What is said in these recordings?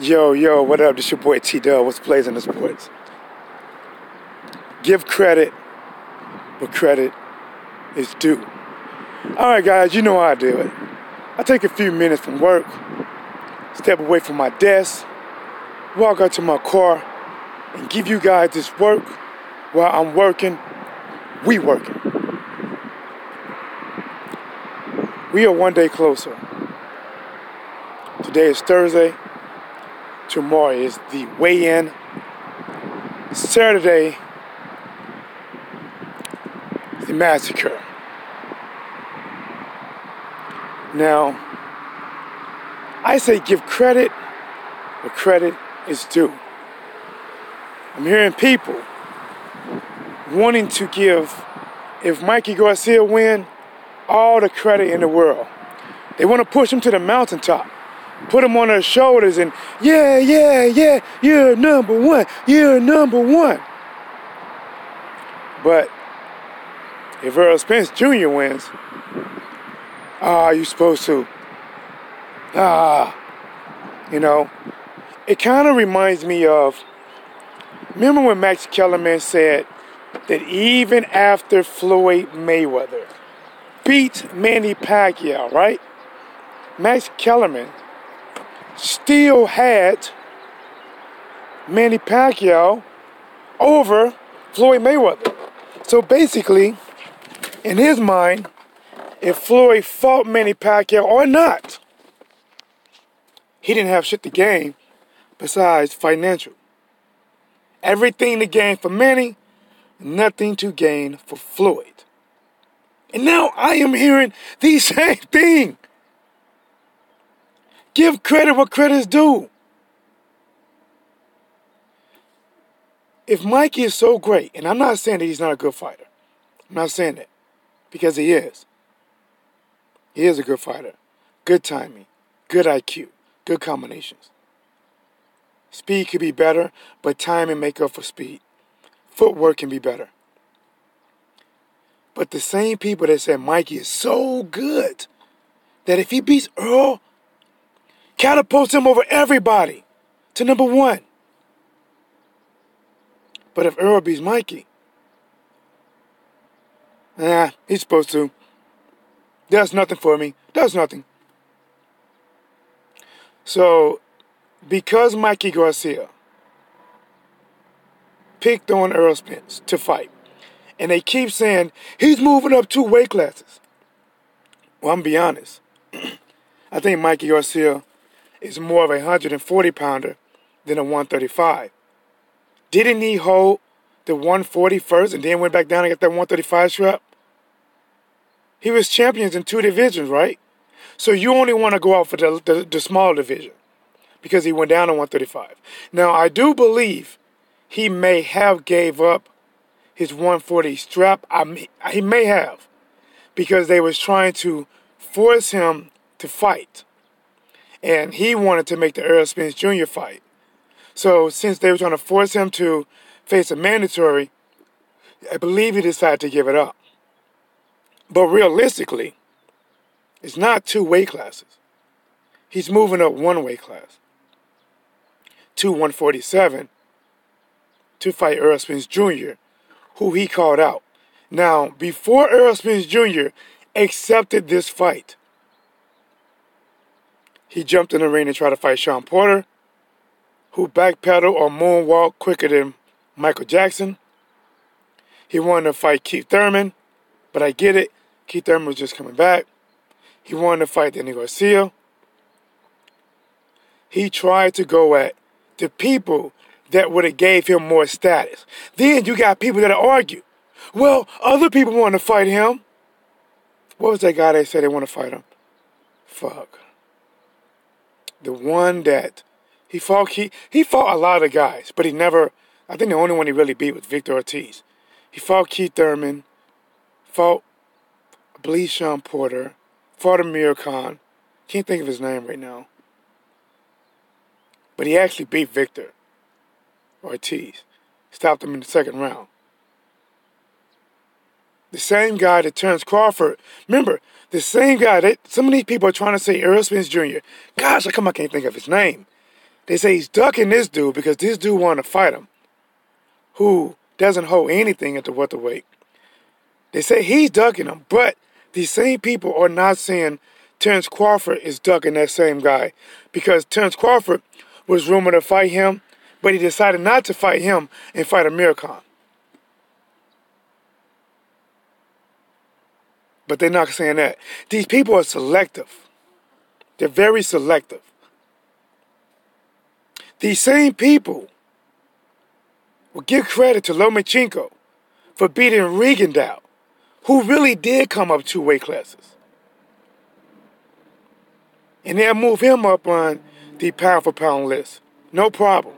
Yo, what up? This your boy T-Dub. What's plays in the sports? Give credit where credit is due. Alright guys, you know how I do it. I take a few minutes from work, step away from my desk, walk out to my car, and give you guys this work while I'm working. We working. We are one day closer. Today is Thursday. Tomorrow is the weigh-in. Saturday, the massacre. Now, I say give credit where credit is due. I'm hearing people wanting to give, if Mikey Garcia win, all the credit in the world. They want to push him to the mountaintop. Put him on their shoulders and, yeah, you're number one. But if Errol Spence Jr. wins, you're supposed to. It kind of reminds me of, remember when Max Kellerman said that even after Floyd Mayweather beat Manny Pacquiao, right? Max Kellerman still had Manny Pacquiao over Floyd Mayweather. So basically, in his mind, if Floyd fought Manny Pacquiao or not, he didn't have shit to gain besides financial. Everything to gain for Manny, nothing to gain for Floyd. And now I am hearing the same thing. Give credit where credit is due. If Mikey is so great, and I'm not saying that he's not a good fighter. I'm not saying that. Because he is. He is a good fighter. Good timing. Good IQ. Good combinations. Speed could be better, but timing make up for speed. Footwork can be better. But the same people that said Mikey is so good that if he beats Earl, catapults him over everybody to number one. But if Earl beats Mikey, he's supposed to. Does nothing for me. Does nothing. So, because Mikey Garcia picked on Errol Spence to fight, and they keep saying he's moving up 2 weight classes. Well, I'm going to be honest. I think Mikey Garcia is more of a 140-pounder than a 135. Didn't he hold the 140 first and then went back down and got that 135 strap? He was champions in 2 divisions, right? So you only want to go out for the small division because he went down to 135. Now, I do believe he may have gave up his 140 strap. He may have, because they was trying to force him to fight. And he wanted to make the Errol Spence Jr. fight. So since they were trying to force him to face a mandatory, I believe he decided to give it up. But realistically, it's not 2 weight classes. He's moving up 1 weight class to 147 to fight Errol Spence Jr., who he called out. Now, before Errol Spence Jr. accepted this fight, he jumped in the ring and tried to fight Sean Porter, who backpedaled or moonwalked quicker than Michael Jackson. He wanted to fight Keith Thurman, but I get it. Keith Thurman was just coming back. He wanted to fight Deontay Garcia. He tried to go at the people that would have gave him more status. Then you got people that argue. Well, other people want to fight him. What was that guy that said they want to fight him? Fuck. The one that he fought a lot of guys, but he never, I think the only one he really beat was Victor Ortiz. He fought Keith Thurman, fought, I believe, Sean Porter, fought Amir Khan. Can't think of his name right now. But he actually beat Victor Ortiz. Stopped him in the 2nd round. The same guy that turns Crawford. Remember, the same guy that some of these people are trying to say Errol Spence Jr. Gosh, how come I can't think of his name? They say he's ducking this dude because this dude wanted to fight him, who doesn't hold anything at the welterweight. They say he's ducking him, but these same people are not saying Terence Crawford is ducking that same guy, because Terence Crawford was rumored to fight him, but he decided not to fight him and fight Amir Khan. But they're not saying that. These people are selective. They're very selective. These same people will give credit to Lomachenko for beating Rigondeaux, who really did come up 2 weight classes. And they'll move him up on the pound-for-pound list. No problem.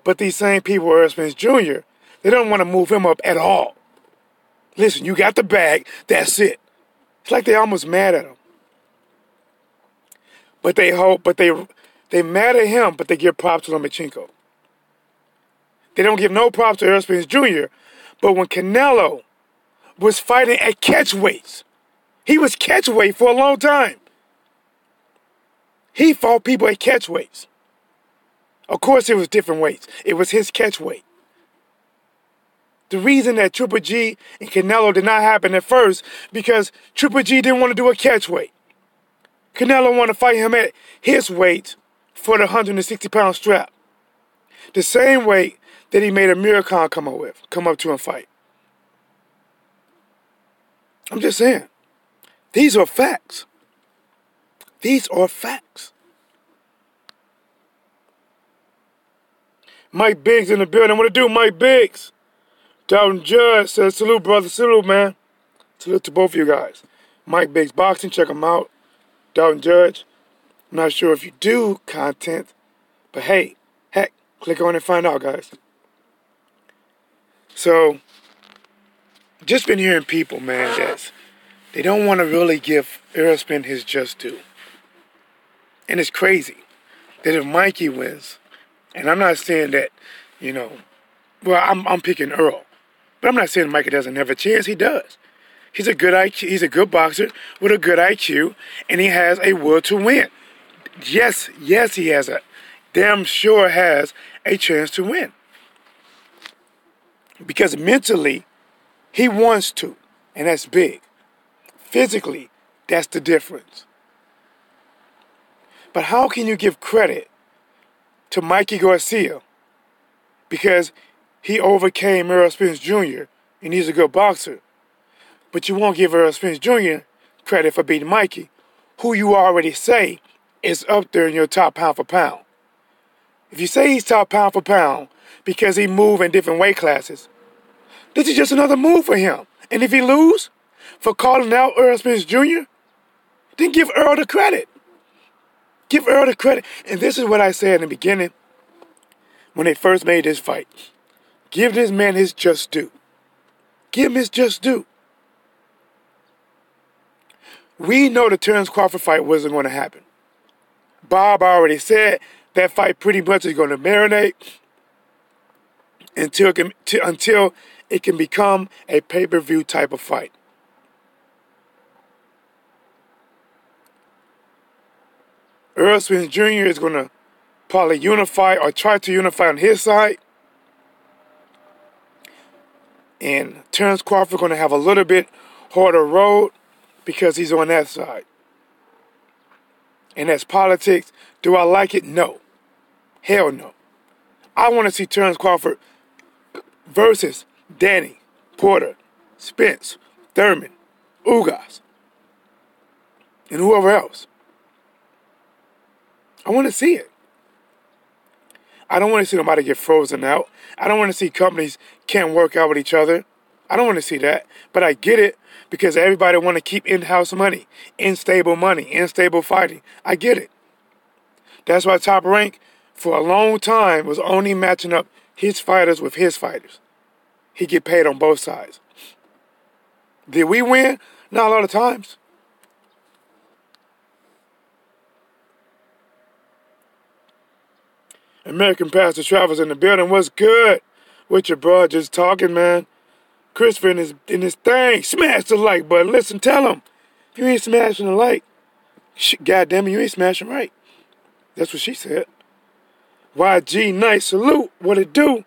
But these same people, Errol Spence Jr., they don't want to move him up at all. Listen, you got the bag, that's it. It's like they're almost mad at him. But they mad at him, but they give props to Lomachenko. They don't give no props to Errol Spence Jr., but when Canelo was fighting at catchweights, he was catchweight for a long time. He fought people at catchweights. Of course, it was different weights. It was his catchweight. The reason that Triple G and Canelo did not happen at first, because Triple G didn't want to do a catchweight. Canelo wanted to fight him at his weight for the 160-pound strap. The same weight that he made Amir Khan come up to and fight. I'm just saying. These are facts. These are facts. Mike Biggs in the building. What to do, Mike Biggs? Dalton Judge says, salute, brother. Salute, man. Salute to both of you guys. Mike Biggs Boxing. Check him out. Dalton Judge. I'm not sure if you do content, but hey, heck, click on it and find out, guys. So, just been hearing people, man, that they don't want to really give Errol Spence his just due. And it's crazy that if Mikey wins, and I'm not saying that, well, I'm picking Earl, but I'm not saying Mikey doesn't have a chance. He does. He's a good IQ. He's a good boxer with a good IQ, and he has a will to win. Yes, he has damn sure has a chance to win. Because mentally, he wants to, and that's big. Physically, that's the difference. But how can you give credit to Mikey Garcia because he overcame Errol Spence Jr. and he's a good boxer, but you won't give Errol Spence Jr. credit for beating Mikey, who you already say is up there in your top pound for pound? If you say he's top pound for pound because he moved in different weight classes, this is just another move for him. And if he lose for calling out Errol Spence Jr., then give Earl the credit. Give Earl the credit. And this is what I said in the beginning when they first made this fight. Give this man his just due. Give him his just due. We know the Terence Crawford fight wasn't going to happen. Bob already said that fight pretty much is going to marinate until it can become a pay-per-view type of fight. Errol Spence Jr. is going to probably unify or try to unify on his side. And Terence Crawford going to have a little bit harder road because he's on that side. And that's politics. Do I like it? No. Hell no. I want to see Terence Crawford versus Danny, Porter, Spence, Thurman, Ugas, and whoever else. I want to see it. I don't want to see nobody get frozen out. I don't want to see companies can't work out with each other. I don't want to see that. But I get it because everybody want to keep in-house money, in-stable fighting. I get it. That's why Top Rank, for a long time, was only matching up his fighters with his fighters. He get paid on both sides. Did we win? Not a lot of times. American Pastor Travels in the building. What's good with your bro? Just talking, man. Christopher in his thing. Smash the like button. Listen, tell him. If you ain't smashing the like, God damn it, you ain't smashing right. That's what she said. YG, nice salute. What it do?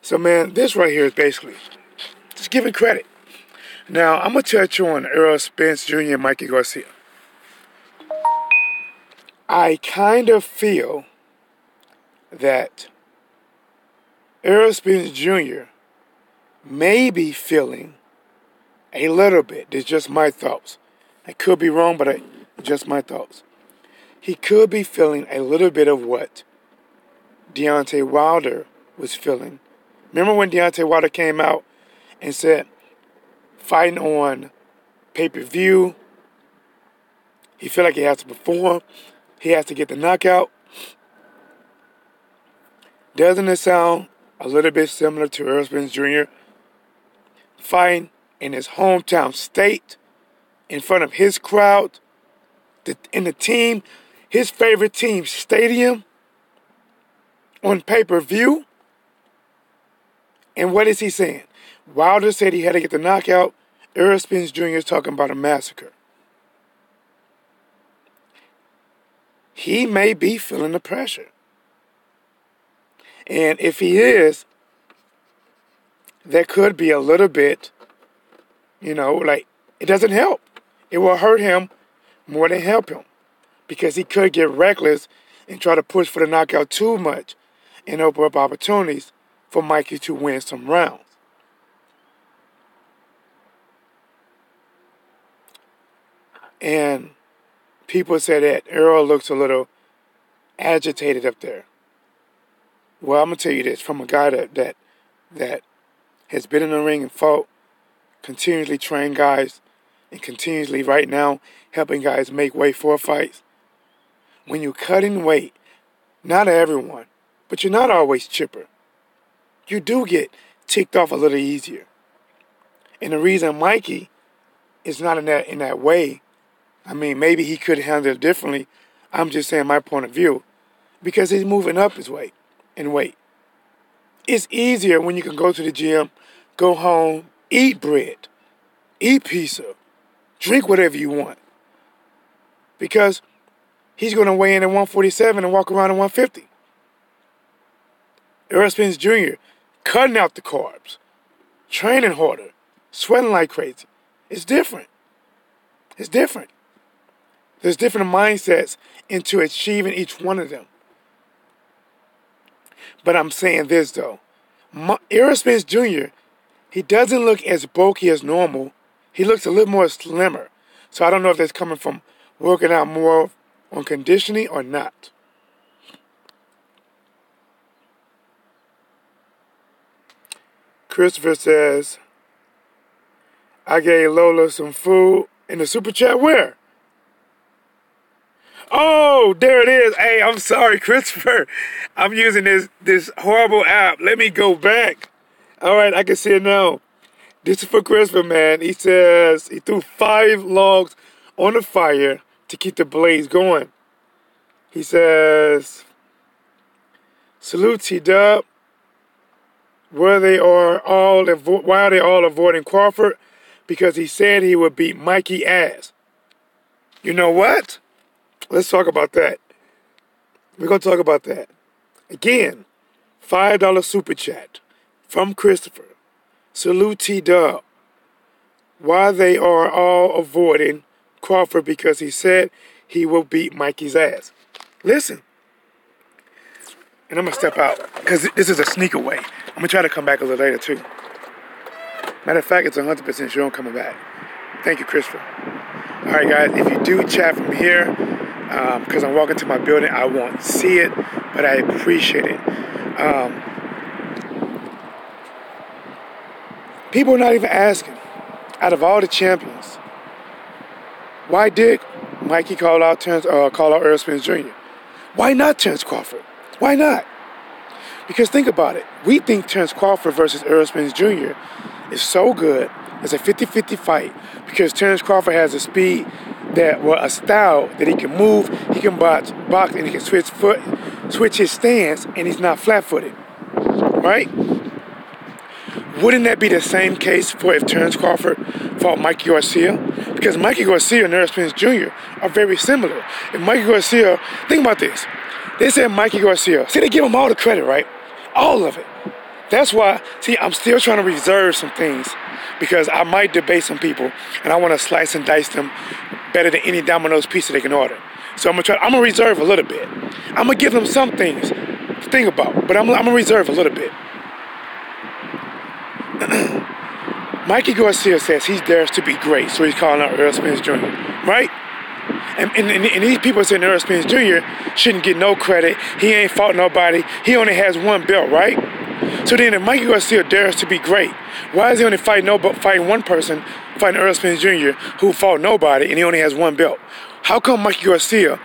So, man, this right here is basically just giving credit. Now, I'm going to touch on Errol Spence Jr. and Mikey Garcia. I kind of feel that Errol Spence Jr. may be feeling a little bit. It's just my thoughts. I could be wrong, but just my thoughts. He could be feeling a little bit of what Deontay Wilder was feeling. Remember when Deontay Wilder came out and said, fighting on pay-per-view, he feel like he has to perform. He has to get the knockout. Doesn't it sound a little bit similar to Errol Spence Jr. fighting in his hometown state, in front of his crowd, in the team, his favorite team's stadium, on pay-per-view? And what is he saying? Wilder said he had to get the knockout. Errol Spence Jr. is talking about a massacre. He may be feeling the pressure. And if he is, there could be a little bit, like, it doesn't help. It will hurt him more than help him. Because he could get reckless and try to push for the knockout too much and open up opportunities for Mikey to win some rounds. And people say that Errol looks a little agitated up there. Well, I'm going to tell you this from a guy that has been in the ring and fought, continuously trained guys, and continuously right now helping guys make weight for fights. When you're cutting weight, not everyone, but you're not always chipper. You do get ticked off a little easier. And the reason Mikey is not in that way, I mean, maybe he could handle it differently. I'm just saying my point of view. Because he's moving up his weight in weight. It's easier when you can go to the gym, go home, eat bread, eat pizza, drink whatever you want. Because he's going to weigh in at 147 and walk around at 150. Errol Spence Jr. cutting out the carbs, training harder, sweating like crazy. It's different. It's different. There's different mindsets into achieving each one of them. But I'm saying this, though. Errol Spence Jr., he doesn't look as bulky as normal. He looks a little more slimmer. So I don't know if that's coming from working out more on conditioning or not. Christopher says, I gave Lola some food in the super chat. Where? Oh, there it is. Hey, I'm sorry, Christopher. I'm using this horrible app. Let me go back. All right, I can see it now. This is for Christopher, man. He says he threw 5 logs on the fire to keep the blaze going. He says, salute T-Dub. Why are they all avoiding Crawford? Because he said he would beat Mikey ass. You know what? Let's talk about that. We're going to talk about that. Again, $5 super chat from Christopher. Salute T-Dub. Why they are all avoiding Crawford? Because he said he will beat Mikey's ass. Listen. And I'm going to step out because this is a sneak away. I'm going to try to come back a little later too. Matter of fact, it's 100% sure I'm coming back. Thank you, Christopher. All right, guys, if you do chat from here, because I'm walking to my building, I won't see it, but I appreciate it. People are not even asking, out of all the champions, why did Mikey call out Errol Spence Jr.? Why not Terence Crawford? Why not? Because think about it. We think Terence Crawford versus Errol Spence Jr. is so good. It's a 50-50 fight because Terence Crawford has a speed a style that he can move, he can box, and he can switch his stance, and he's not flat-footed. Right? Wouldn't that be the same case for if Terence Crawford fought Mikey Garcia? Because Mikey Garcia and Errol Spence Jr. are very similar. And Mikey Garcia, think about this. They said Mikey Garcia. See, they give him all the credit, right? All of it. That's why, see, I'm still trying to reserve some things because I might debate some people and I want to slice and dice them better than any Domino's pizza they can order. So I'm going to reserve a little bit. I'm going to give them some things to think about, but I'm going to reserve a little bit. Mikey Garcia says he dares to be great, so he's calling out Errol Spence Jr., right? And these people saying Errol Spence Jr. shouldn't get no credit. He ain't fought nobody. He only has one belt, right? So then if Mikey Garcia dares to be great, why is he only fighting one person, fighting Errol Spence Jr., who fought nobody, and he only has one belt? How come Mikey Garcia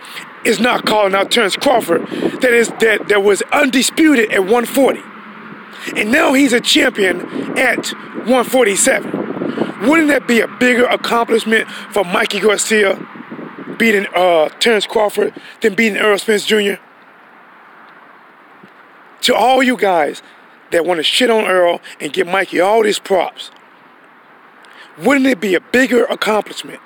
is not calling out Terence Crawford that was undisputed at 140? And now he's a champion at 147. Wouldn't that be a bigger accomplishment for Mikey Garcia beating Terence Crawford than beating Errol Spence Jr.? To all you guys that want to shit on Errol and give Mikey all these props, wouldn't it be a bigger accomplishment?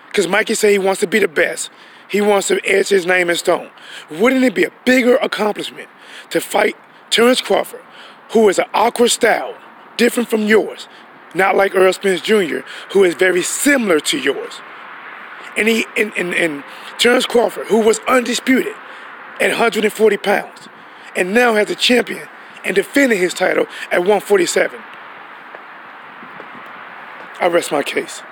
Because Mikey said he wants to be the best. He wants to etch his name in stone. Wouldn't it be a bigger accomplishment to fight Terence Crawford, who is an awkward style, different from yours, not like Errol Spence Jr., who is very similar to yours? And Terence Crawford, who was undisputed at 140 pounds, and now has a champion and defending his title at 147. I rest my case.